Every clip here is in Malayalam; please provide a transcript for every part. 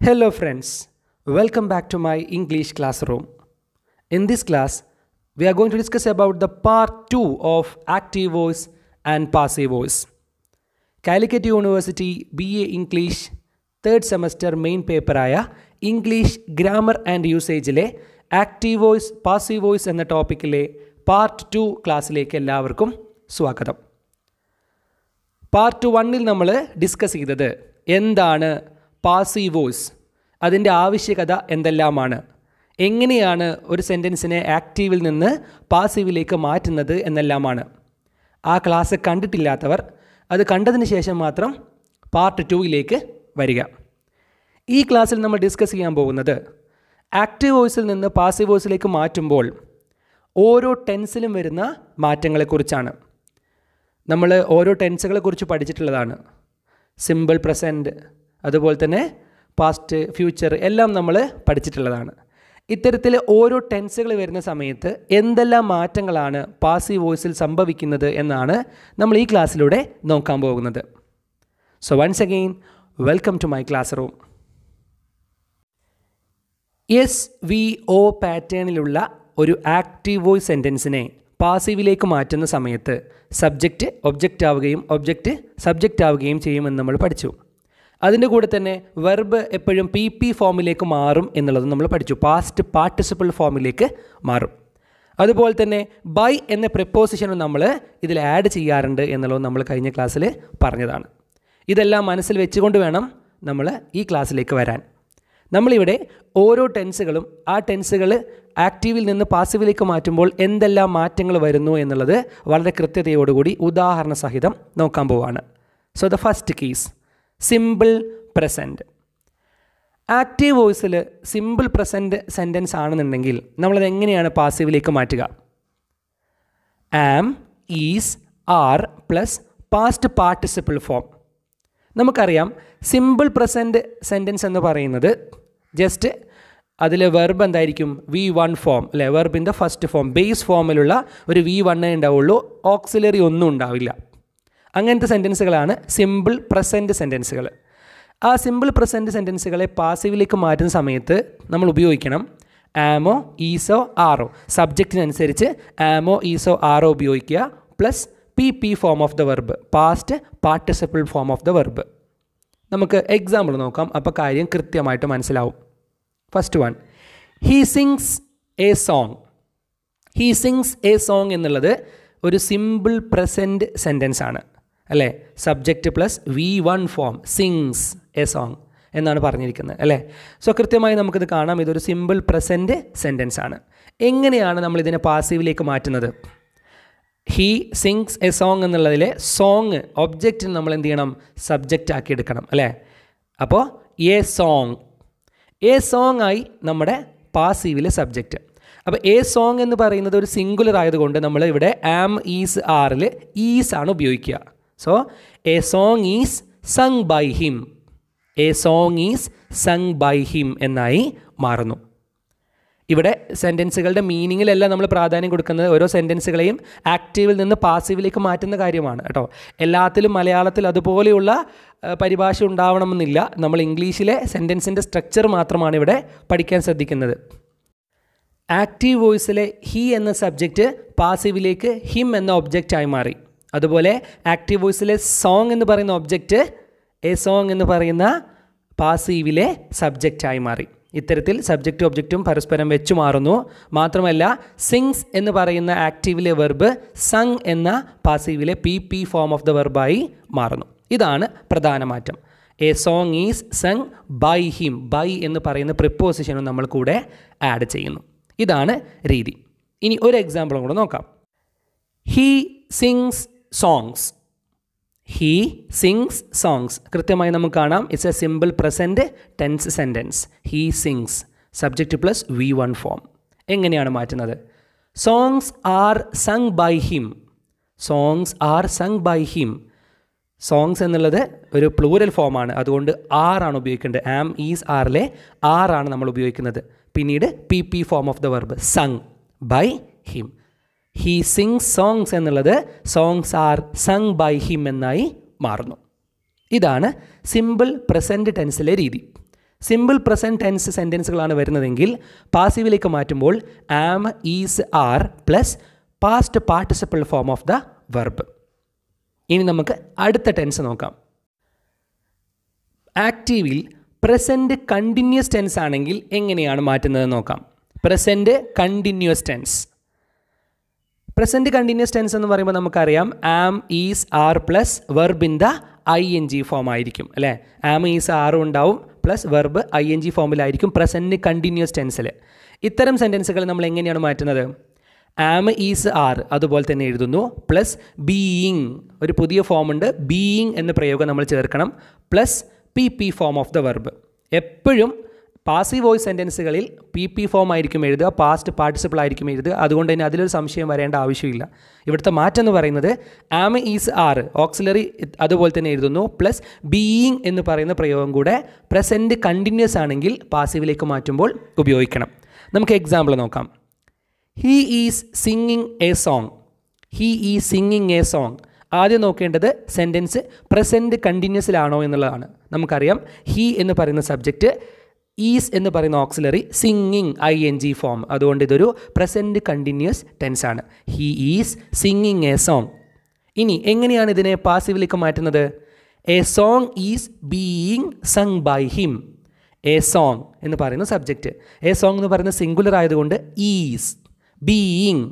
Hello friends, welcome back to my English classroom. In this class, we are going to discuss about the part 2 of active voice and passive voice. Calicut University BA English 3rd semester main paper aya English grammar and usage le active voice, passive voice എന്ന ടോപ്പിക്കിലെ പാർട്ട് 2 ക്ലാസ്സിലേക്ക് എല്ലാവർക്കും സ്വാഗതം. പാർട്ട് 1ൽ നമ്മൾ ഡിസ്കസ് ചെയ്തത് എന്താണ് പാസീവ് വോയിസ്, അതിൻ്റെ ആവശ്യകത എന്തെല്ലാമാണ്, എങ്ങനെയാണ് ഒരു സെൻറ്റൻസിനെ ആക്റ്റീവിൽ നിന്ന് പാസീവിലേക്ക് മാറ്റുന്നത് എന്നെല്ലാമാണ്. ആ ക്ലാസ് കണ്ടിട്ടില്ലാത്തവർ അത് കണ്ടതിന് ശേഷം മാത്രം പാർട്ട് 2ലേക്ക് വരിക. ഈ ക്ലാസ്സിൽ നമ്മൾ ഡിസ്കസ് ചെയ്യാൻ പോകുന്നത് ആക്റ്റീവ് വോയിസിൽ നിന്ന് പാസീവ് വോയിസിലേക്ക് മാറ്റുമ്പോൾ ഓരോ ടെൻസിലും വരുന്ന മാറ്റങ്ങളെക്കുറിച്ചാണ്. നമ്മൾ ഓരോ ടെൻസുകളെക്കുറിച്ച് പഠിച്ചിട്ടുള്ളതാണ്. സിമ്പിൾ പ്രസൻറ്റ്, അതുപോലെ തന്നെ പാസ്റ്റ്, ഫ്യൂച്ചർ എല്ലാം നമ്മൾ പഠിച്ചിട്ടുള്ളതാണ്. ഇത്തരത്തിൽ ഓരോ ടെൻസുകൾ വരുന്ന സമയത്ത് എന്തെല്ലാം മാറ്റങ്ങളാണ് പാസീവ് വോയിസിൽ സംഭവിക്കുന്നത് എന്നാണ് നമ്മൾ ഈ ക്ലാസ്സിലൂടെ നോക്കാൻ പോകുന്നത്. So once again welcome to my class room. SVO പാറ്റേണിലുള്ള ഒരു ആക്റ്റീവ് വോയിസ് സെൻറ്റൻസിനെ പാസീവിലേക്ക് മാറ്റുന്ന സമയത്ത് സബ്ജക്റ്റ് ഒബ്ജക്റ്റ് ആവുകയും ഒബ്ജക്റ്റ് സബ്ജക്റ്റ് ആവുകയും ചെയ്യുമെന്ന് നമ്മൾ പഠിച്ചു. അതിൻ്റെ കൂടെ തന്നെ വെർബ് എപ്പോഴും PP ഫോമിലേക്ക് മാറും എന്നുള്ളത് നമ്മൾ പഠിച്ചു. പാസ്റ്റ് പാർട്ടിസിപ്പിൾ ഫോമിലേക്ക് മാറും. അതുപോലെ തന്നെ ബൈ എന്ന പ്രിപ്പോസിഷനും നമ്മൾ ഇതിൽ ആഡ് ചെയ്യാറുണ്ട് എന്നുള്ളത് നമ്മൾ കഴിഞ്ഞ ക്ലാസ്സിൽ പറഞ്ഞതാണ്. ഇതെല്ലാം മനസ്സിൽ വെച്ചുകൊണ്ട് വേണം നമ്മൾ ഈ ക്ലാസ്സിലേക്ക് വരാൻ. നമ്മളിവിടെ ഓരോ ടെൻസുകളും ആ ടെൻസുകൾ ആക്റ്റീവിൽ നിന്ന് പാസീവിലേക്ക് മാറ്റുമ്പോൾ എന്തെല്ലാം മാറ്റങ്ങൾ വരുന്നു എന്നുള്ളത് വളരെ കൃത്യതയോടുകൂടി ഉദാഹരണ സഹിതം നോക്കാൻ പോവുകയാണ്. So the first case, simple present. Active വോയിസിൽ സിമ്പിൾ പ്രസൻറ്റ് സെൻറ്റൻസ് ആണെന്നുണ്ടെങ്കിൽ നമ്മളത് എങ്ങനെയാണ് പാസീവിലേക്ക് മാറ്റുക? Am, is, are plus past participle form. നമുക്കറിയാം സിമ്പിൾ പ്രസൻറ്റ് സെൻറ്റൻസ് എന്ന് പറയുന്നത് ജസ്റ്റ് അതിൽ വെർബ് എന്തായിരിക്കും? V1 ഫോം അല്ലേ, വെർബിൻ്റെ ഫസ്റ്റ് ഫോം ബേസ് ഫോമിലുള്ള ഒരു V1 ഉണ്ടാവുള്ളൂ, ഓക്സിലറി ഒന്നും ഉണ്ടാവില്ല. അങ്ങനത്തെ സെൻറ്റൻസുകളാണ് സിമ്പിൾ പ്രസൻറ്റ് സെൻറ്റൻസുകൾ. ആ സിമ്പിൾ പ്രസൻറ്റ് സെൻറ്റൻസുകളെ പാസീവിലേക്ക് മാറ്റുന്ന സമയത്ത് നമ്മൾ ഉപയോഗിക്കണം ആമോ, ഈസോ, ആറോ. സബ്ജക്റ്റിനനുസരിച്ച് ആമോ, ഈസോ, ആറോ ഉപയോഗിക്കുക. Plus PP form of the verb, past participle form of the verb. നമുക്ക് എക്സാമ്പിൾ നോക്കാം, അപ്പോൾ കാര്യം കൃത്യമായിട്ട് മനസ്സിലാവും. First one, he sings a song. He sings a song എന്നുള്ളത് ഒരു സിമ്പിൾ പ്രസൻറ്റ് സെൻറ്റൻസ് ആണ് അല്ലേ. Subject plus V1 form, sings a song എന്നാണ് പറഞ്ഞിരിക്കുന്നത് അല്ലേ. സോ കൃത്യമായി നമുക്കിത് കാണാം, ഇതൊരു സിമ്പിൾ പ്രസൻറ്റ് സെൻറ്റൻസ് ആണ്. എങ്ങനെയാണ് നമ്മളിതിനെ പാസീവിലേക്ക് മാറ്റുന്നത്? ഹീ സിങ്സ് എ സോങ് എന്നുള്ളതിലെ സോങ് ഒബ്ജക്റ്റിന് നമ്മൾ എന്ത് ചെയ്യണം? സബ്ജക്റ്റ് ആക്കി എടുക്കണം അല്ലേ. അപ്പോൾ എ സോങ്, എ സോങ് ആയി നമ്മുടെ പാസീവിലെ സബ്ജക്റ്റ്. അപ്പോൾ എ സോങ് എന്ന് പറയുന്നത് ഒരു സിംഗുലർ ആയതുകൊണ്ട് നമ്മൾ ഇവിടെ ആം, ഈസ്, ആറിൽ ഈസ് ആണ് ഉപയോഗിക്കുക. So a song is sung by him, a song is sung by him എന്നായി മാറുന്നു. ഇവിടെ സെൻറ്റൻസുകളുടെ മീനിങ്ങിലല്ല നമ്മൾ പ്രാധാന്യം കൊടുക്കുന്നത്, ഓരോ സെൻറ്റൻസുകളെയും ആക്റ്റീവിൽ നിന്ന് പാസീവിലേക്ക് മാറ്റുന്ന കാര്യമാണ് കേട്ടോ. എല്ലാത്തിലും മലയാളത്തിൽ അതുപോലെയുള്ള പരിഭാഷ ഉണ്ടാവണമെന്നില്ല. നമ്മൾ ഇംഗ്ലീഷിലെ സെൻറ്റൻസിൻ്റെ സ്ട്രക്ചർ മാത്രമാണ് ഇവിടെ പഠിക്കാൻ ശ്രദ്ധിക്കുന്നത്. ആക്റ്റീവ് വോയിസിലെ ഹി എന്ന സബ്ജക്റ്റ് പാസീവിലേക്ക് ഹിം എന്ന ഒബ്ജക്റ്റായി മാറി. അതുപോലെ ആക്റ്റീവ് വോയിസിലെ സോങ് എന്ന് പറയുന്ന ഒബ്ജക്റ്റ് എ സോങ് എന്ന് പറയുന്ന പാസീവിലെ സബ്ജക്റ്റായി മാറി. ഇത്തരത്തിൽ സബ്ജക്റ്റും ഒബ്ജക്റ്റും പരസ്പരം വെച്ചു മാറുന്നു. മാത്രമല്ല സിങ്സ് എന്ന് പറയുന്ന ആക്റ്റീവിലെ വെർബ് സങ് എന്ന പാസീവിലെ PP ഫോം ഓഫ് ദ വെർബായി മാറുന്നു. ഇതാണ് പ്രധാന മാറ്റം. A song is sung by him, by എന്ന് പറയുന്ന പ്രിപ്പോസിഷനും നമ്മൾ കൂടെ ആഡ് ചെയ്യുന്നു. ഇതാണ് രീതി. ഇനി ഒരു എക്സാമ്പിളും കൂടെ നോക്കാം. He sings songs. He sings songs കൃത്യമായി നമുക്ക് കാണാം, it's a simple present tense sentence. He sings subject plus V1 form. എങ്ങനെയാണ് മാറ്റുന്നത്? Songs are sung by him. Songs are sung by him. Songs എന്നുള്ളത് ഒരു പ്ലൂരൽ ഫോമാണ്, അതുകൊണ്ട് ആറാണ് ഉപയോഗിക്കേണ്ടത്. ആം, ഈസ്, ആറിലെ ആറാണ് നമ്മൾ ഉപയോഗിക്കുന്നത്. പിന്നീട് PP form of the verb sung by him. He sings songs എന്നുള്ളത് songs are sung by him എന്നായി മാറുന്നു. ഇതാണ് സിമ്പിൾ പ്രസൻറ്റ് ടെൻസിലെ രീതി. സിമ്പിൾ പ്രസൻറ്റ് ടെൻസ് സെൻറ്റൻസുകളാണ് വരുന്നതെങ്കിൽ പാസീവിലേക്ക് മാറ്റുമ്പോൾ am, is, are plus past participle form of the verb. ഇനി നമുക്ക് അടുത്ത ടെൻസ് നോക്കാം. ആക്റ്റീവിൽ പ്രസൻറ്റ് കണ്ടിന്യൂസ് ടെൻസ് ആണെങ്കിൽ എങ്ങനെയാണ് മാറ്റുന്നത് നോക്കാം. Present continuous tense. Present continuous tense എന്ന് പറയുമ്പോൾ നമുക്കറിയാം am, is, are plus verb in the ING form ആയിരിക്കും അല്ലേ. ആം, ഈസ്, ആറും ഉണ്ടാവും പ്ലസ് വെർബ് ING ഫോമിലായിരിക്കും പ്രസൻറ്റ് കണ്ടിന്യൂസ് ടെൻസിൽ. ഇത്തരം സെൻറ്റൻസുകൾ നമ്മൾ എങ്ങനെയാണ് മാറ്റുന്നത്? ആം, ഈസ്, ആർ അതുപോലെ തന്നെ എഴുതുന്നു പ്ലസ് ബീയിങ്, ഒരു പുതിയ ഫോമുണ്ട് ബീയിങ് എന്ന പ്രയോഗം നമ്മൾ ചേർക്കണം plus PP form of the verb. എപ്പോഴും പാസീവ് വോയിസ് സെൻറ്റൻസുകളിൽ PP ഫോം ആയിരിക്കും എഴുതുക, പാസ്റ്റ് പാർട്ടിസിപ്പിൾ ആയിരിക്കും എഴുതുക. അതുകൊണ്ട് തന്നെ അതിലൊരു സംശയം വരേണ്ട ആവശ്യമില്ല. ഇവിടുത്തെ മാറ്റം എന്ന് പറയുന്നത് ആം, ഈസ്, ആർ ഓക്സിലറി അതുപോലെ തന്നെ എഴുതുന്നു പ്ലസ് ബീയിങ് എന്ന് പറയുന്ന പ്രയോഗം കൂടെ പ്രസൻറ്റ് കണ്ടിന്യൂസ് ആണെങ്കിൽ പാസീവിലേക്ക് മാറ്റുമ്പോൾ ഉപയോഗിക്കണം. നമുക്ക് എക്സാമ്പിൾ നോക്കാം. He is singing a song. He is singing a song. ആദ്യം നോക്കേണ്ടത് സെൻറ്റൻസ് പ്രസൻറ്റ് കണ്ടിന്യൂസിലാണോ എന്നുള്ളതാണ്. നമുക്കറിയാം ഹീ എന്ന് പറയുന്ന സബ്ജക്റ്റ്, ഈസ് എന്ന് പറയുന്ന ഓക്സിലറി, സിംഗിങ് ING ഫോം. അതുകൊണ്ട് ഇതൊരു പ്രസൻറ്റ് കണ്ടിന്യൂസ് ടെൻസ് ആണ്. He is singing a song. ഇനി എങ്ങനെയാണ് ഇതിനെ പാസീവിലേക്ക് മാറ്റുന്നത്? A song is being sung by him. A song എന്ന് പറയുന്ന സബ്ജക്റ്റ്, എ സോങ് എന്ന് പറയുന്ന സിംഗുലർ ആയതുകൊണ്ട് is, being,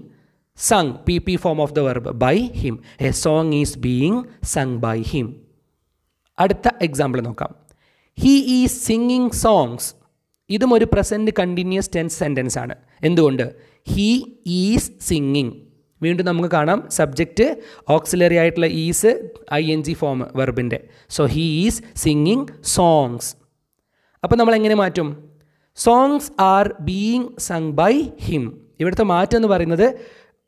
sung PP form of the verb by him. A song is being sung by him. അടുത്ത എക്സാമ്പിൾ നോക്കാം. He is singing songs. ഇതും ഒരു പ്രസൻറ്റ് കണ്ടിന്യൂസ് ടെൻസ് സെൻറ്റൻസ് ആണ്. എന്തുകൊണ്ട്? He is singing. വീണ്ടും നമുക്ക് കാണാം സബ്ജക്റ്റ് ഓക്സിലറി ആയിട്ടുള്ള ഈസ് ING ഫോം വെർബിൻ്റെ. So he is singing songs. അപ്പോൾ നമ്മൾ എങ്ങനെ മാറ്റും? Songs are being sung by him. ഇവിടുത്തെ മാറ്റം എന്ന് പറയുന്നത്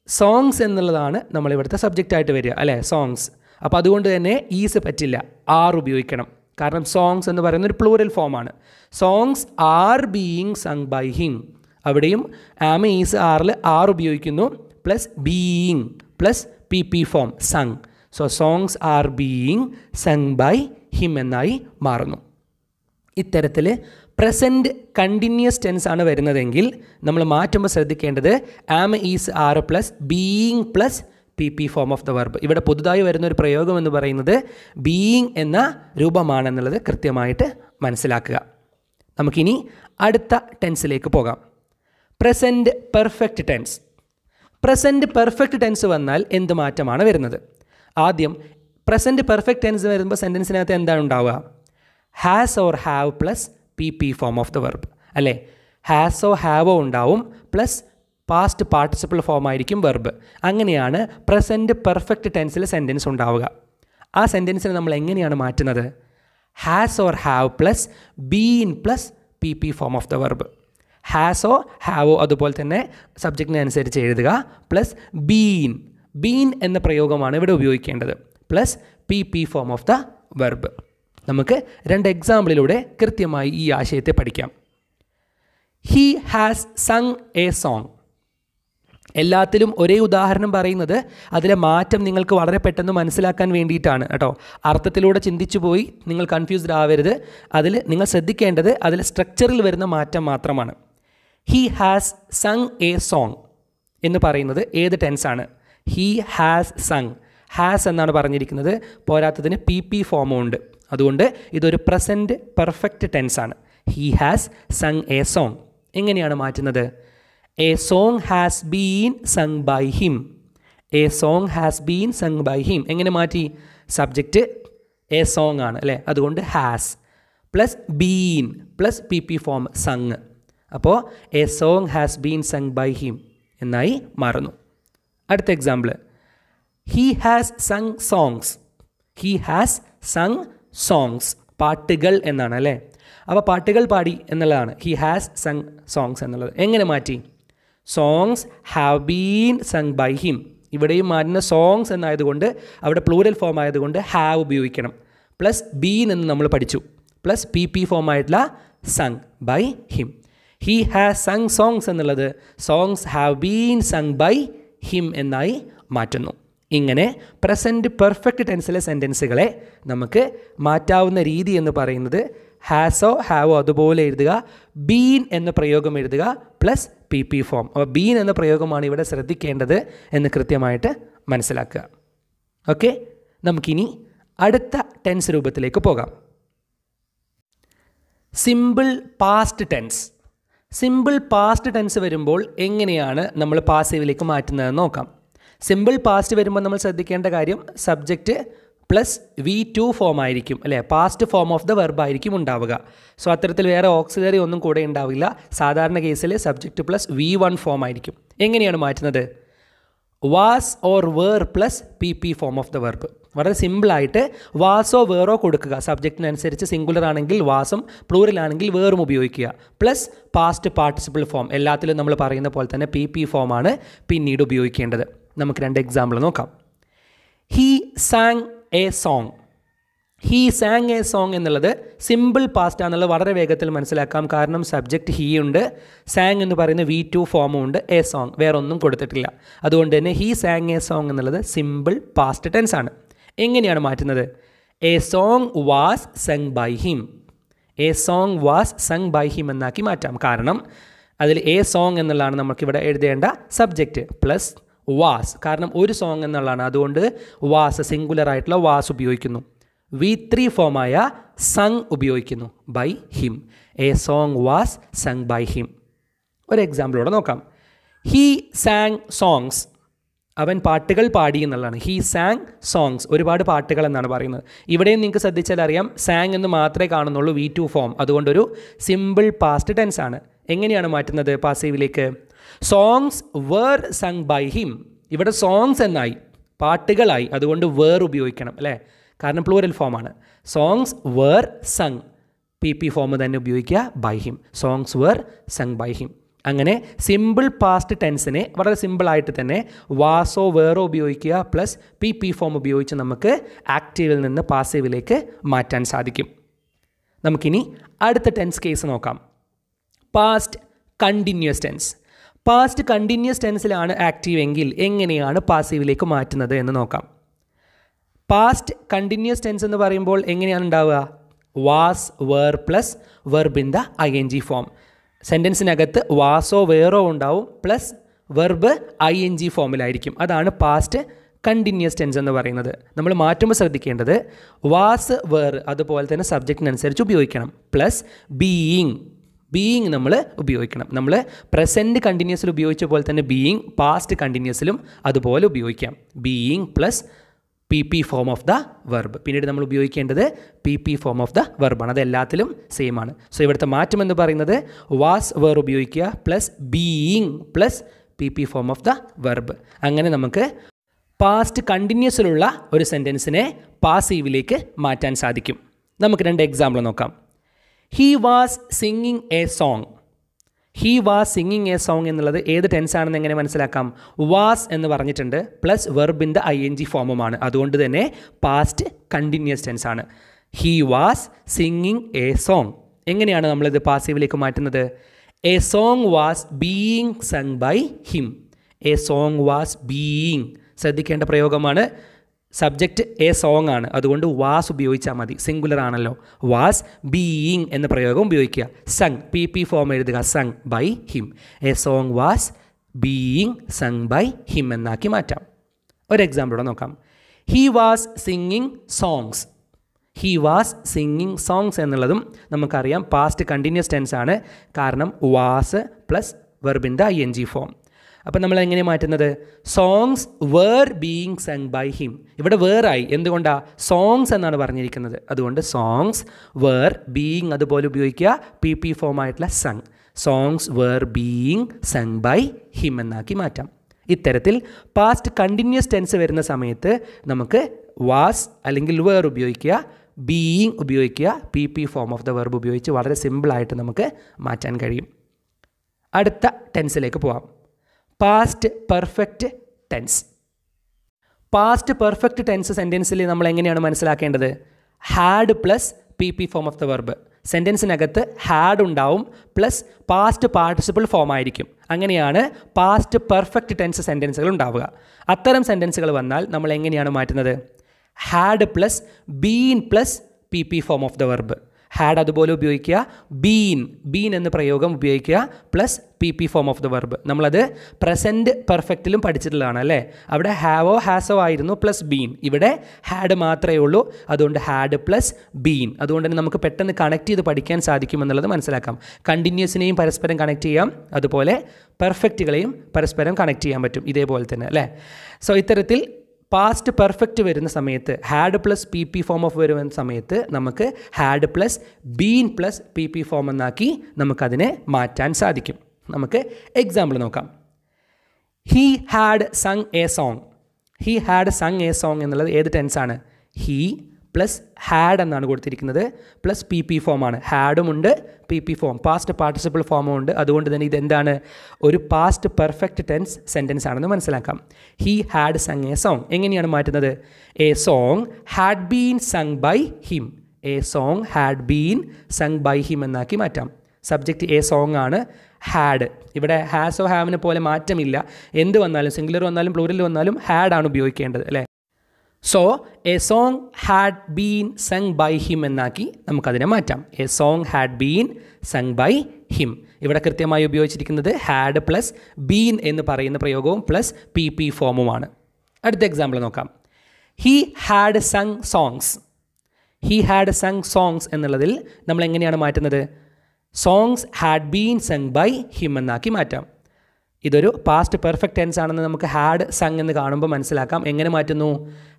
സോങ്സ് എന്നുള്ളതാണ് നമ്മളിവിടുത്തെ സബ്ജക്റ്റായിട്ട് വരിക അല്ലേ, സോങ്സ്. അപ്പോൾ അതുകൊണ്ട് തന്നെ ഈസ് പറ്റില്ല, ആർ ഉപയോഗിക്കണം. കാരണം സോങ്സ് എന്ന് പറയുന്ന ഒരു പ്ലൂറൽ ഫോമാണ്. Songs are being sung by him. അവിടെയും ആം, ഈസ്, ആറിൽ ആർ ഉപയോഗിക്കുന്നു plus being plus PP form sung. So songs are being sung by him എന്നായി മാറുന്നു. ഇത്തരത്തിൽ പ്രസൻറ്റ് കണ്ടിന്യൂസ് ടെൻസ് ആണ് വരുന്നതെങ്കിൽ നമ്മൾ മാറ്റുമ്പോൾ ശ്രദ്ധിക്കേണ്ടത് am, is, are plus being plus PP form of the verb. ഇവിടെ പുതുതായി വരുന്ന ഒരു പ്രയോഗം എന്ന് പറയുന്നത് ബീയിങ് എന്ന രൂപമാണെന്നുള്ളത് കൃത്യമായിട്ട് മനസ്സിലാക്കുക. നമുക്കിനി അടുത്ത ടെൻസിലേക്ക് പോകാം. Present perfect tense. Present perfect tense വന്നാൽ എന്ത് മാറ്റമാണ് വരുന്നത്? ആദ്യം പ്രസൻറ്റ് പെർഫെക്റ്റ് ടെൻസ് വരുമ്പോൾ സെൻറ്റൻസിനകത്ത് എന്താണ് ഉണ്ടാവുക? Has or have plus PP form of the verb അല്ലേ. ഹാസോ ഹാവോ ഉണ്ടാവും പ്ലസ് പാസ്റ്റ് പാർട്ടിസിപ്പിൾ ഫോം ആയിരിക്കും വെർബ്. അങ്ങനെയാണ് പ്രസൻറ്റ് പെർഫെക്റ്റ് ടെൻസിൽ സെൻറ്റൻസ് ഉണ്ടാവുക. ആ സെൻറ്റൻസിനെ നമ്മൾ എങ്ങനെയാണ് മാറ്റുന്നത്? Has or have plus been plus PP form of the verb. ഹാസോ ഹാവോ അതുപോലെ തന്നെ സബ്ജക്റ്റിനനുസരിച്ച് എഴുതുക പ്ലസ് ബീൻ. ബീൻ എന്ന പ്രയോഗമാണ് ഇവിടെ ഉപയോഗിക്കേണ്ടത് plus PP form of the verb. നമുക്ക് രണ്ട് എക്സാമ്പിളിലൂടെ കൃത്യമായി ഈ ആശയത്തെ പഠിക്കാം. He has sung a song. എല്ലാത്തിലും ഒരേ ഉദാഹരണം പറയുന്നത് അതിലെ മാറ്റം നിങ്ങൾക്ക് വളരെ പെട്ടെന്ന് മനസ്സിലാക്കാൻ വേണ്ടിയിട്ടാണ് കേട്ടോ. അർത്ഥത്തിലൂടെ ചിന്തിച്ചു പോയി നിങ്ങൾ കൺഫ്യൂസ്ഡ് ആവരുത്. അതിൽ നിങ്ങൾ ശ്രദ്ധിക്കേണ്ടത് അതിൽ സ്ട്രക്ചറിൽ വരുന്ന മാറ്റം മാത്രമാണ്. He has sung a song എന്ന് പറയുന്നത് ഏത് ടെൻസാണ്? He has sung. ഹാസ് എന്നാണ് പറഞ്ഞിരിക്കുന്നത്, പോരാത്തതിന് PP ഫോമും ഉണ്ട്. അതുകൊണ്ട് ഇതൊരു പ്രസൻറ്റ് പെർഫെക്റ്റ് ടെൻസാണ്. He has sung a song. എങ്ങനെയാണ് മാറ്റുന്നത്? A song has been sung by him. A song has been sung by him. എങ്ങനെ മാറ്റി? സബ്ജക്റ്റ് എ സോങ് ആണ് അല്ലേ, അതുകൊണ്ട് has plus been plus PP form sung. അപ്പോൾ a song has been sung by him എന്നായി മാറുന്നു. അടുത്ത example. He has sung songs. He has sung songs. പാട്ടുകൾ എന്നാണ് അല്ലേ. അപ്പോൾ പാട്ടുകൾ പാടി എന്നുള്ളതാണ് ഹി ഹാസ് സങ് സോങ്സ് എന്നുള്ളത്. എങ്ങനെ മാറ്റി? Songs have been sung by him. ഇവിടെയും മാറ്റുന്ന സോങ്സ് എന്നായതുകൊണ്ട് അവിടെ പ്ലൂരൽ ഫോം ആയതുകൊണ്ട് ഹാവ് ഉപയോഗിക്കണം. പ്ലസ് ബീൻ എന്ന് നമ്മൾ പഠിച്ചു പ്ലസ് PP ഫോം ആയിട്ടുള്ള sung by him. He has sung songs എന്നുള്ളത് songs have been sung by him എന്നായി മാറ്റുന്നു. ഇങ്ങനെ പ്രസൻറ്റ് പെർഫെക്റ്റ് ടെൻസിലെ സെൻറ്റൻസുകളെ നമുക്ക് മാറ്റാവുന്ന രീതി എന്ന് പറയുന്നത് ഹാസോ ഹാവോ അതുപോലെ എഴുതുക. ബീൻ എന്ന പ്രയോഗം എഴുതുക പ്ലസ് പി പി ഫോം. അപ്പോൾ ബീൻ എന്ന പ്രയോഗമാണ് ഇവിടെ ശ്രദ്ധിക്കേണ്ടത് എന്ന് കൃത്യമായിട്ട് മനസ്സിലാക്കുക. ഓക്കെ, നമുക്കിനി അടുത്ത ടെൻസ് രൂപത്തിലേക്ക് പോകാം. Simple past tense. Simple past tense വരുമ്പോൾ എങ്ങനെയാണ് നമ്മൾ പാസീവിലേക്ക് മാറ്റുന്നതെന്ന് നോക്കാം. സിമ്പിൾ പാസ്റ്റ് വരുമ്പോൾ നമ്മൾ ശ്രദ്ധിക്കേണ്ട കാര്യം സബ്ജക്റ്റ് പ്ലസ് V2 ഫോം ആയിരിക്കും അല്ലേ, past form of the verb ആയിരിക്കും ഉണ്ടാവുക. സോ അത്തരത്തിൽ വേറെ ഓക്സിലറി ഒന്നും കൂടെ ഉണ്ടാവില്ല. സാധാരണ കേസിൽ സബ്ജക്റ്റ് പ്ലസ് V1 ഫോം ആയിരിക്കും. എങ്ങനെയാണ് മാറ്റുന്നത്? Was or were plus P P form of the verb. വളരെ സിമ്പിളായിട്ട് വാസോ വേറോ കൊടുക്കുക. സബ്ജക്റ്റിനനുസരിച്ച് സിംഗുലർ ആണെങ്കിൽ വാസും പ്ലൂറൽ ആണെങ്കിൽ വേറും ഉപയോഗിക്കുക. Plus past participle form. എല്ലാത്തിലും നമ്മൾ പറയുന്ന പോലെ തന്നെ പി പി ഫോമാണ് പിന്നീട് ഉപയോഗിക്കേണ്ടത്. നമുക്ക് 2 എക്സാമ്പിൾ നോക്കാം. He sang a song. He sang a song എന്നുള്ളത് സിമ്പിൾ പാസ്റ്റ് ആണെന്നുള്ളത് വളരെ വേഗത്തിൽ മനസ്സിലാക്കാം. കാരണം സബ്ജക്റ്റ് ഹീ ഉണ്ട്, സാങ് എന്ന് പറയുന്ന V2 ഫോമും ഉണ്ട്, എ സോങ് വേറൊന്നും കൊടുത്തിട്ടില്ല. അതുകൊണ്ട് തന്നെ ഹീ സാങ് എ സോങ് എന്നുള്ളത് സിമ്പിൾ പാസ്റ്റ് ടെൻസ് ആണ്. എങ്ങനെയാണ് മാറ്റുന്നത്? A song was sung by him. A song was sung by him എന്നാക്കി മാറ്റാം. കാരണം അതിൽ എ സോങ് എന്നുള്ളതാണ് നമുക്കിവിടെ എഴുതേണ്ട സബ്ജക്റ്റ് പ്ലസ് വാസ്. കാരണം ഒരു സോങ് എന്നുള്ളതാണ്, അതുകൊണ്ട് വാസ് സിംഗുലർ ആയിട്ടുള്ള വാസ് ഉപയോഗിക്കുന്നു. V3 ഫോമായ സങ് ഉപയോഗിക്കുന്നു by him. A song was sung by him. ഒരു എക്സാമ്പിളോടെ നോക്കാം. He sang songs. അവൻ പാട്ടുകൾ പാടി എന്നുള്ളതാണ്. ഹീ സാങ് സോങ്സ്, ഒരുപാട് പാട്ടുകൾ എന്നാണ് പറയുന്നത്. ഇവിടെയും നിങ്ങൾക്ക് ശ്രദ്ധിച്ചാൽ അറിയാം സാങ് എന്ന് മാത്രമേ കാണുന്നുള്ളൂ V2 ഫോം. അതുകൊണ്ടൊരു സിമ്പിൾ പാസ്റ്റ് ടെൻസ് ആണ്. എങ്ങനെയാണ് മാറ്റുന്നത് പാസീവിലേക്ക്? Songs were sung by him. ഇവിടെ സോങ്സ് എന്നായി, പാട്ടുകളായി, അതുകൊണ്ട് വേർ ഉപയോഗിക്കണം അല്ലേ, കാരണം പ്ലൂറൽ ഫോമാണ്. Songs were sung, P P form തന്നെ ഉപയോഗിക്കുക by him. Songs were sung by him. അങ്ങനെ സിമ്പിൾ പാസ്റ്റ് ടെൻസിനെ വളരെ സിമ്പിളായിട്ട് തന്നെ വാസോ വേറോ ഉപയോഗിക്കുക പ്ലസ് പി പി ഫോം ഉപയോഗിച്ച് നമുക്ക് ആക്റ്റീവിൽ നിന്ന് പാസീവിലേക്ക് മാറ്റാൻ സാധിക്കും. നമുക്കിനി അടുത്ത ടെൻസ് കേസ് നോക്കാം. Past continuous tense. Past continuous ടെൻസിലാണ് ആക്റ്റീവ് എങ്കിൽ എങ്ങനെയാണ് പാസീവിലേക്ക് മാറ്റുന്നത് എന്ന് നോക്കാം. പാസ്റ്റ് കണ്ടിന്യൂസ് ടെൻസ് എന്ന് പറയുമ്പോൾ എങ്ങനെയാണ് ഉണ്ടാവുക? Was were plus verb in the ING form. സെൻറ്റൻസിനകത്ത് വാസോ വേറോ ഉണ്ടാവും പ്ലസ് വെർബ് ING ഫോമിലായിരിക്കും. അതാണ് പാസ്റ്റ് കണ്ടിന്യൂസ് ടെൻസ് എന്ന് പറയുന്നത്. നമ്മൾ മാറ്റുമ്പോൾ ശ്രദ്ധിക്കേണ്ടത് വാസ് വേർ അതുപോലെ തന്നെ സബ്ജക്റ്റിനനുസരിച്ച് ഉപയോഗിക്കണം പ്ലസ് ബീയിങ് നമ്മൾ ഉപയോഗിക്കണം. നമ്മൾ പ്രസൻറ്റ് കണ്ടിന്യൂസിൽ ഉപയോഗിച്ച പോലെ തന്നെ ബീയിങ് പാസ്റ്റ് കണ്ടിന്യൂസിലും അതുപോലെ ഉപയോഗിക്കാം. Being plus P P form of the verb. പിന്നീട് നമ്മൾ ഉപയോഗിക്കേണ്ടത് P P form of the വെർബാണ്. അത് എല്ലാത്തിലും സെയിം ആണ്. സോ ഇവിടുത്തെ മാറ്റം എന്ന് പറയുന്നത് വാസ് വേർ ഉപയോഗിക്കുക plus being plus P P form of the verb. അങ്ങനെ നമുക്ക് പാസ്റ്റ് കണ്ടിന്യൂസിലുള്ള ഒരു സെൻറ്റൻസിനെ പാസീവിലേക്ക് മാറ്റാൻ സാധിക്കും. നമുക്ക് 2 എക്സാമ്പിൾ നോക്കാം. He was singing a song. He was singing a song എന്നുള്ളത് ഏത് ടെൻസ് ആണെന്ന് എങ്ങനെ മനസ്സിലാക്കാം? വാസ് എന്ന് പറഞ്ഞിട്ടുണ്ട് പ്ലസ് വെർബിൻ്റെ ING ഫോമുമാണ്. അതുകൊണ്ട് തന്നെ പാസ്റ്റ് കണ്ടിന്യൂസ് ടെൻസ് ആണ്. He was singing a song. എങ്ങനെയാണ് നമ്മളിത് പാസീവിലേക്ക് മാറ്റുന്നത്? A song was being sung by him. A song was being, ശ്രദ്ധിക്കേണ്ട പ്രയോഗമാണ്. സബ്ജക്റ്റ് എ സോങ് ആണ്, അതുകൊണ്ട് വാസ് ഉപയോഗിച്ചാൽ മതി, സിംഗുലർ ആണല്ലോ. വാസ് ബീയിങ് എന്ന പ്രയോഗം ഉപയോഗിക്കുക. സങ് പി പി ഫോം എഴുതുക sung by him. A song was being sung by him എന്നാക്കി മാറ്റാം. ഒരു എക്സാമ്പിളോടെ നോക്കാം. He was singing songs. He was singing songs എന്നുള്ളതും നമുക്കറിയാം പാസ്റ്റ് കണ്ടിന്യൂസ് ടെൻസ് ആണ്. കാരണം വാസ് പ്ലസ് വെർബിൻ്റെ ING ഫോം. അപ്പം നമ്മൾ എങ്ങനെ മാറ്റുന്നത്? Songs were being sung by him. ഇവിടെ വേറായി, എന്തുകൊണ്ടാണ്? സോങ്സ് എന്നാണ് പറഞ്ഞിരിക്കുന്നത്. അതുകൊണ്ട് സോങ്സ് വേർ ബീയിങ് അതുപോലെ ഉപയോഗിക്കുക പി പി ഫോം ആയിട്ടുള്ള sung. Songs were being sung by him എന്നാക്കി മാറ്റാം. ഇത്തരത്തിൽ പാസ്റ്റ് കണ്ടിന്യൂസ് ടെൻസ് വരുന്ന സമയത്ത് നമുക്ക് വാസ് അല്ലെങ്കിൽ വേർ ഉപയോഗിക്കുക, ബീയിങ് ഉപയോഗിക്കുക, P P form of the verb ഉപയോഗിച്ച് വളരെ സിമ്പിളായിട്ട് നമുക്ക് മാറ്റാൻ കഴിയും. അടുത്ത ടെൻസിലേക്ക് പോവാം. Past perfect tense. Past perfect tense സെൻറ്റൻസിൽ നമ്മൾ എങ്ങനെയാണ് മനസ്സിലാക്കേണ്ടത്? Had plus P P form of the verb. സെൻറ്റൻസിനകത്ത് ഹാഡ് ഉണ്ടാവും പ്ലസ് പാസ്റ്റ് പാർട്ടിസിപ്പിൾ ഫോം ആയിരിക്കും. അങ്ങനെയാണ് പാസ്റ്റ് പെർഫെക്റ്റ് ടെൻസ് സെൻറ്റൻസുകൾ ഉണ്ടാവുക. അത്തരം സെൻറ്റൻസുകൾ വന്നാൽ നമ്മൾ എങ്ങനെയാണ് മാറ്റുന്നത്? Had plus been plus P P form of the verb. Had അതുപോലെ ഉപയോഗിക്കുക. ബീൻ എന്ന പ്രയോഗം ഉപയോഗിക്കുക plus PP form of the verb. നമ്മളത് പ്രസൻറ്റ് പെർഫെക്റ്റിലും പഠിച്ചിട്ടുള്ളതാണ് അല്ലേ. അവിടെ ഹാവോ ഹാസോ ആയിരുന്നു പ്ലസ് ബീൻ. ഇവിടെ ഹാഡ് മാത്രമേ ഉള്ളൂ, അതുകൊണ്ട് ഹാഡ് പ്ലസ് ബീൻ. അതുകൊണ്ട് തന്നെ നമുക്ക് പെട്ടെന്ന് കണക്ട് ചെയ്ത് പഠിക്കാൻ സാധിക്കുമെന്നുള്ളത് മനസ്സിലാക്കാം. കണ്ടിന്യൂസിനെയും പരസ്പരം കണക്ട് ചെയ്യാം, അതുപോലെ പെർഫെക്റ്റുകളെയും പരസ്പരം കണക്ട് ചെയ്യാൻ പറ്റും ഇതേപോലെ തന്നെ അല്ലേ. സോ ഇത്തരത്തിൽ പാസ്റ്റ് പെർഫെക്റ്റ് വരുന്ന സമയത്ത് had plus PP form of വരുന്ന സമയത്ത് നമുക്ക് had plus been plus PP form എന്നാക്കി നമുക്കതിനെ മാറ്റാൻ സാധിക്കും. നമുക്ക് എക്സാമ്പിൾ നോക്കാം. He had sung a song. He had sung a song എന്നുള്ളത് ഏത് ടെൻസാണ്? ഹീ പ്ലസ് ഹാഡ് എന്നാണ് കൊടുത്തിരിക്കുന്നത്, പ്ലസ് PP ഫോമാണ്. ഹാഡുമുണ്ട്, PP ഫോം, പാസ്റ്റ് പാർട്ടിസിപ്പിൾ ഫോമും ഉണ്ട്. അതുകൊണ്ട് തന്നെ ഇതെന്താണ്? ഒരു പാസ്റ്റ് പെർഫെക്റ്റ് ടെൻസ് സെൻറ്റൻസ് ആണെന്ന് മനസ്സിലാക്കാം. He had sung a song എങ്ങനെയാണ് മാറ്റുന്നത്? A song had been sung by him. A song had been sung by him എന്നാക്കി മാറ്റാം. സബ്ജക്റ്റ് എ സോങ് ആണ്. ഹാഡ് ഇവിടെ ഹാസോ ഹാവിനെ പോലെ മാറ്റമില്ല. എന്ത് വന്നാലും സിംഗുലർ വന്നാലും പ്ലൂറൽ വന്നാലും ഹാഡാണ് ഉപയോഗിക്കേണ്ടത് അല്ലേ. So a song had been sung by him എന്നാക്കി നമുക്കതിനെ മാറ്റാം. A song had been sung by him. ഇവിടെ കൃത്യമായി ഉപയോഗിച്ചിരിക്കുന്നത് ഹാഡ് പ്ലസ് ബീൻ എന്ന് പറയുന്ന പ്രയോഗവും പ്ലസ് PP ഫോമുമാണ്. അടുത്ത എക്സാമ്പിൾ നോക്കാം. He had sung songs. He had sung songs എന്നുള്ളതിൽ നമ്മൾ എങ്ങനെയാണ് മാറ്റുന്നത്? Songs had been sung by him എന്നാക്കി മാറ്റാം. ഇതൊരു പാസ്റ്റ് പെർഫെക്റ്റ് ടെൻസ് ആണെന്ന് നമുക്ക് ഹാഡ് സങ് എന്ന് കാണുമ്പോൾ മനസ്സിലാക്കാം. എങ്ങനെ മാറ്റുന്നു?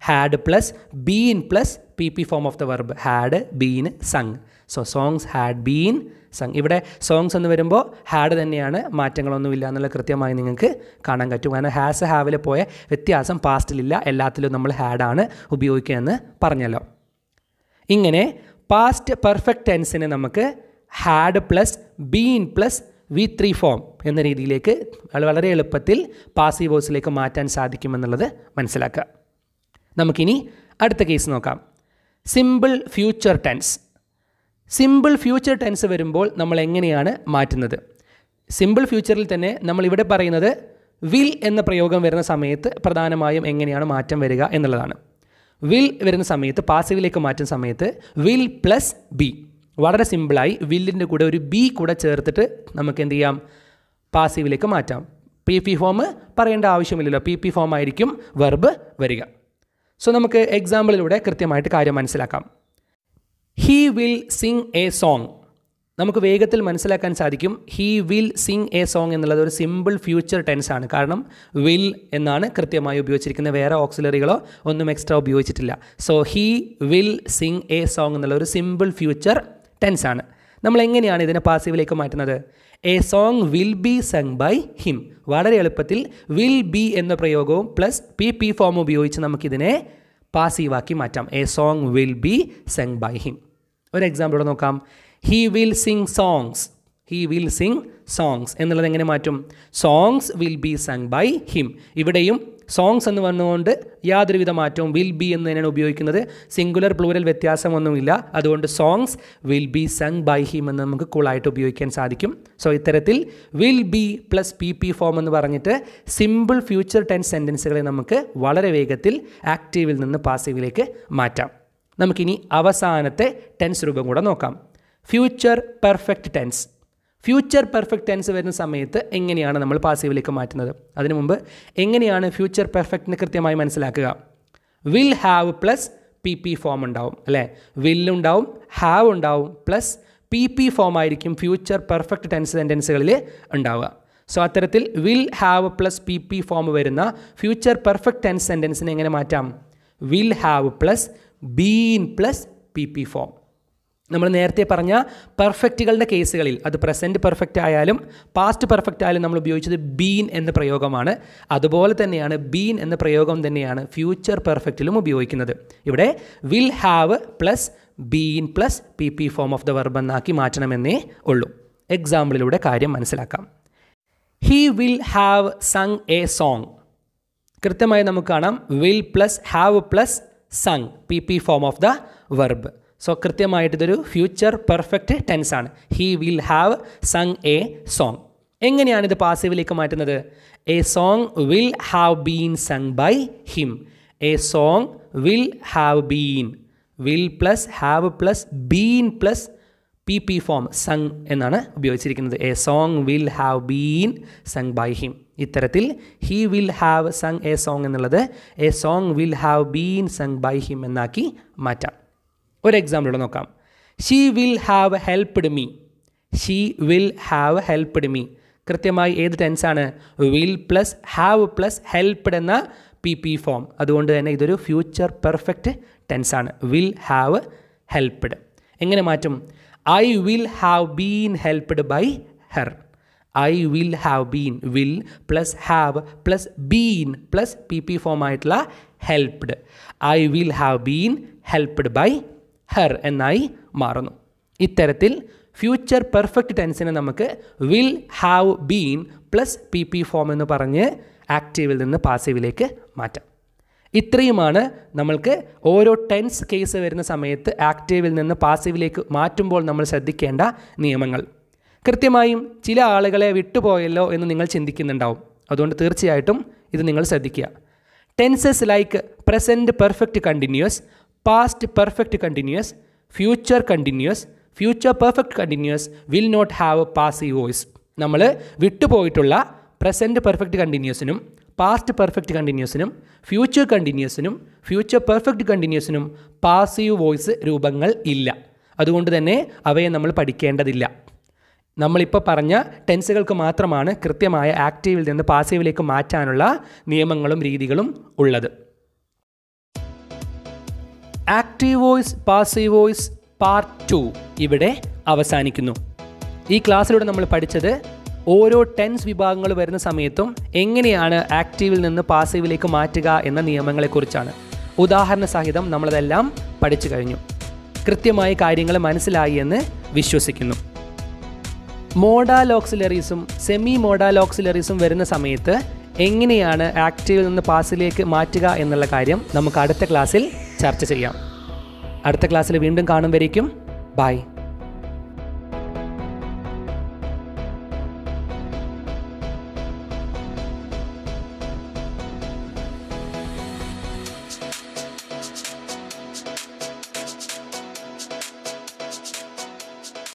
Had plus been plus PP form of the verb. Had been sung. So songs had been sung. ഇവിടെ സോങ്സ് എന്ന് വരുമ്പോൾ ഹാഡ് തന്നെയാണ്, മാറ്റങ്ങളൊന്നുമില്ല എന്നുള്ള കൃത്യമായി നിങ്ങൾക്ക് കാണാൻ പറ്റും. കാരണം ഹാസ് ഹാവിലെ പോയ വ്യത്യാസം പാസ്റ്റിലില്ല, എല്ലാത്തിലും നമ്മൾ ഹാഡാണ് ഉപയോഗിക്കുക എന്ന് പറഞ്ഞല്ലോ. ഇങ്ങനെ പാസ്റ്റ് പെർഫെക്റ്റ് ടെൻസിനെ നമുക്ക് had plus been plus V3 form എന്ന രീതിയിലേക്ക് വളരെ എളുപ്പത്തിൽ പാസീവ് വോയിസിലേക്ക് മാറ്റാൻ സാധിക്കുമെന്നുള്ളത് മനസ്സിലാക്കുക. നമുക്കിനി അടുത്ത കേസ് നോക്കാം. Simple future tense. Simple future tense വരുമ്പോൾ നമ്മൾ എങ്ങനെയാണ് മാറ്റുന്നത്? സിമ്പിൾ ഫ്യൂച്ചറിൽ തന്നെ നമ്മളിവിടെ പറയുന്നത് വിൽ എന്ന പ്രയോഗം വരുന്ന സമയത്ത് പ്രധാനമായും എങ്ങനെയാണ് മാറ്റം വരിക എന്നുള്ളതാണ്. വിൽ വരുന്ന സമയത്ത് പാസീവിലേക്ക് മാറ്റുന്ന സമയത്ത് വിൽ പ്ലസ് ബി. വളരെ സിമ്പിളായി വില്ലിൻ്റെ കൂടെ ഒരു ബി കൂടെ ചേർത്തിട്ട് നമുക്ക് എന്ത് ചെയ്യാം? പാസീവിലേക്ക് മാറ്റാം. PP ഫോം പറയേണ്ട ആവശ്യമില്ലല്ലോ, PP ഫോം ആയിരിക്കും വെർബ് വരിക. സോ നമുക്ക് എക്സാമ്പിളിലൂടെ കൃത്യമായിട്ട് കാര്യം മനസ്സിലാക്കാം. He will Singh A song. നമുക്ക് വേഗത്തിൽ മനസ്സിലാക്കാൻ സാധിക്കും he will Singh A song എന്നുള്ളത് ഒരു സിമ്പിൾ ഫ്യൂച്ചർ ടെൻസ് ആണ്. കാരണം വിൽ എന്നാണ് കൃത്യമായി ഉപയോഗിച്ചിരിക്കുന്നത്, വേറെ ഓക്സിലറികളോ ഒന്നും എക്സ്ട്രാ ഉപയോഗിച്ചിട്ടില്ല. So he will Singh A song എന്നുള്ള ഒരു സിമ്പിൾ ഫ്യൂച്ചർ ടെൻസ് ആണ്. നമ്മൾ എങ്ങനെയാണ് ഇതിനെ പാസീവിലേക്ക് മാറ്റുന്നത്? A song will be sung by him. വളരെ എളുപ്പത്തിൽ വിൽ ബി എന്ന പ്രയോഗവും പ്ലസ് PP ഫോം ഉപയോഗിച്ച് നമുക്കിതിനെ പാസീവാക്കി മാറ്റാം. A song will be sung by him. ഒരു എക്സാമ്പിൾ നോക്കാം. He will sing songs. He will sing songs എന്നുള്ളത് എങ്ങനെ മാറ്റും? Songs will be sung by him. ഇവിടെയും സോങ്സ് എന്ന് വന്നുകൊണ്ട് യാതൊരുവിധ മാറ്റവും വിൽ ബി എന്ന് തന്നെയാണ് ഉപയോഗിക്കുന്നത്. സിംഗുലർ പ്ലൂരൽ വ്യത്യാസമൊന്നുമില്ല. അതുകൊണ്ട് songs will be sung by him എന്ന് നമുക്ക് കൂളായിട്ട് ഉപയോഗിക്കാൻ സാധിക്കും. സോ ഇത്തരത്തിൽ will be plus PP form എന്ന് പറഞ്ഞിട്ട് സിമ്പിൾ ഫ്യൂച്ചർ ടെൻസ് സെൻറ്റൻസുകളെ നമുക്ക് വളരെ വേഗത്തിൽ ആക്റ്റീവിൽ നിന്ന് പാസീവിലേക്ക് മാറ്റാം. നമുക്കിനി അവസാനത്തെ ടെൻസ് രൂപം കൂടെ നോക്കാം. Future perfect tense. Future perfect tense വരുന്ന സമയത്ത് എങ്ങനെയാണ് നമ്മൾ പാസീവിലേക്ക് മാറ്റുന്നത്? അതിനു മുമ്പ് എങ്ങനെയാണ് ഫ്യൂച്ചർ പെർഫെക്റ്റിന് കൃത്യമായി മനസ്സിലാക്കുക? Will have plus PP form ഉണ്ടാവും അല്ലേ. വില്ലുണ്ടാവും, ഹാവ് ഉണ്ടാവും, പ്ലസ് PP ഫോം ആയിരിക്കും ഫ്യൂച്ചർ പെർഫെക്റ്റ് ടെൻസ് സെൻറ്റൻസുകളിൽ ഉണ്ടാവുക. സോ അത്തരത്തിൽ will have plus PP form വരുന്ന ഫ്യൂച്ചർ പെർഫെക്റ്റ് ടെൻസ് സെൻറ്റൻസിനെ എങ്ങനെ മാറ്റാം? Will have plus been plus PP form. നമ്മൾ നേരത്തെ പറഞ്ഞ പെർഫെക്റ്റുകളുടെ കേസുകളിൽ അത് പ്രസൻറ്റ് പെർഫെക്റ്റ് ആയാലും പാസ്റ്റ് പെർഫെക്റ്റ് ആയാലും നമ്മൾ ഉപയോഗിച്ചത് ബീൻ എന്ന പ്രയോഗമാണ്. അതുപോലെ തന്നെയാണ് ബീൻ എന്ന പ്രയോഗം തന്നെയാണ് ഫ്യൂച്ചർ പെർഫെക്റ്റിലും ഉപയോഗിക്കുന്നത്. ഇവിടെ will have plus been plus PP form of the verb എന്നാക്കി മാറ്റണമെന്നേ ഉള്ളൂ. എക്സാമ്പിളിലൂടെ കാര്യം മനസ്സിലാക്കാം. He will have sung a song. കൃത്യമായി നമുക്ക് കാണാം will plus have plus sung PP form of the verb. So കൃത്യമായിട്ട് ഇതൊരു ഫ്യൂച്ചർ പെർഫെക്റ്റ് ടെൻസ് ആണ്. He will have sung a song. എങ്ങനെയാണിത് പാസീവിലേക്ക് മാറ്റുന്നത്? A song will have been sung by him. A song will have been. Will plus have plus been plus PP form sung എന്നാണ് ഉപയോഗിച്ചിരിക്കുന്നത്. A song will have been sung by him. ഇത്തരത്തിൽ he will have sung a song എന്നുള്ളത് a song will have been sung by him എന്നാക്കി മാറ്റാം. ഒരു എക്സാമ്പിളോട് നോക്കാം. She will have helped me. She will have helped me കൃത്യമായി ഏത് ടെൻസാണ്? Will plus have plus helped എന്ന PP ഫോം. അതുകൊണ്ട് തന്നെ ഇതൊരു ഫ്യൂച്ചർ പെർഫെക്റ്റ് ടെൻസാണ്. Will have helped. എങ്ങനെ മാറ്റും? I will have been helped by her. I will have been, will plus have plus been plus PP form ആയിട്ടുള്ള helped. I will have been helped by her എന്നായി മാറുന്നു. ഇത്തരത്തിൽ ഫ്യൂച്ചർ പെർഫെക്റ്റ് ടെൻസിനെ നമുക്ക് will have been plus PP form എന്ന് പറഞ്ഞ് ആക്റ്റീവിൽ നിന്ന് പാസീവിലേക്ക് മാറ്റാം. ഇത്രയുമാണ് നമ്മൾക്ക് ഓരോ ടെൻസ് കേസ് വരുന്ന സമയത്ത് ആക്റ്റീവിൽ നിന്ന് പാസീവിലേക്ക് മാറ്റുമ്പോൾ നമ്മൾ ശ്രദ്ധിക്കേണ്ട നിയമങ്ങൾ. കൃത്യമായും ചില ആളുകളെ വിട്ടുപോയല്ലോ എന്ന് നിങ്ങൾ ചിന്തിക്കുന്നുണ്ടാവും. അതുകൊണ്ട് തീർച്ചയായിട്ടും ഇത് നിങ്ങൾ ശ്രദ്ധിക്കുക. Tenses like present perfect continuous, past perfect continuous, future continuous, future perfect continuous will not have passive voice. നമ്മൾ വിട്ടുപോയിട്ടുള്ള പ്രസൻറ്റ് പെർഫെക്റ്റ് കണ്ടിന്യൂസിനും പാസ്റ്റ് പെർഫെക്റ്റ് കണ്ടിന്യൂസിനും ഫ്യൂച്ചർ കണ്ടിന്യൂസിനും ഫ്യൂച്ചർ പെർഫെക്റ്റ് കണ്ടിന്യൂസിനും പാസീവ് വോയിസ് രൂപങ്ങൾ ഇല്ല. അതുകൊണ്ട് തന്നെ അവയെ നമ്മൾ പഠിക്കേണ്ടതില്ല. നമ്മളിപ്പോൾ പറഞ്ഞ ടെൻസുകൾക്ക് മാത്രമാണ് കൃത്യമായ ആക്റ്റീവിൽ നിന്ന് പാസീവിലേക്ക് മാറ്റാനുള്ള നിയമങ്ങളും രീതികളും ഉള്ളത്. Active voice, passive voice part 2 ഇവിടെ അവസാനിക്കുന്നു. ഈ ക്ലാസ്സിലൂടെ നമ്മൾ പഠിച്ചത് ഓരോ ടെൻസ് വിഭാഗങ്ങൾ വരുന്ന സമയത്തും എങ്ങനെയാണ് ആക്റ്റീവിൽ നിന്ന് പാസീവിലേക്ക് മാറ്റുക എന്ന നിയമങ്ങളെക്കുറിച്ചാണ്. ഉദാഹരണ സഹിതം നമ്മളതെല്ലാം പഠിച്ചു കഴിഞ്ഞു. കൃത്യമായ കാര്യങ്ങൾ മനസ്സിലായി എന്ന് വിശ്വസിക്കുന്നു. മോഡാൽ ഓക്സിലറീസും സെമി മോഡാൽ ഓക്സിലറീസും വരുന്ന സമയത്ത് എങ്ങനെയാണ് ആക്റ്റീവിൽ നിന്ന് പാസീവിലേക്ക് മാറ്റുക എന്നുള്ള കാര്യം നമുക്ക് അടുത്ത ക്ലാസ്സിൽ ചർച്ച ചെയ്യാം. അടുത്ത ക്ലാസ്സിൽ വീണ്ടും കാണും വരേക്കും ബൈ.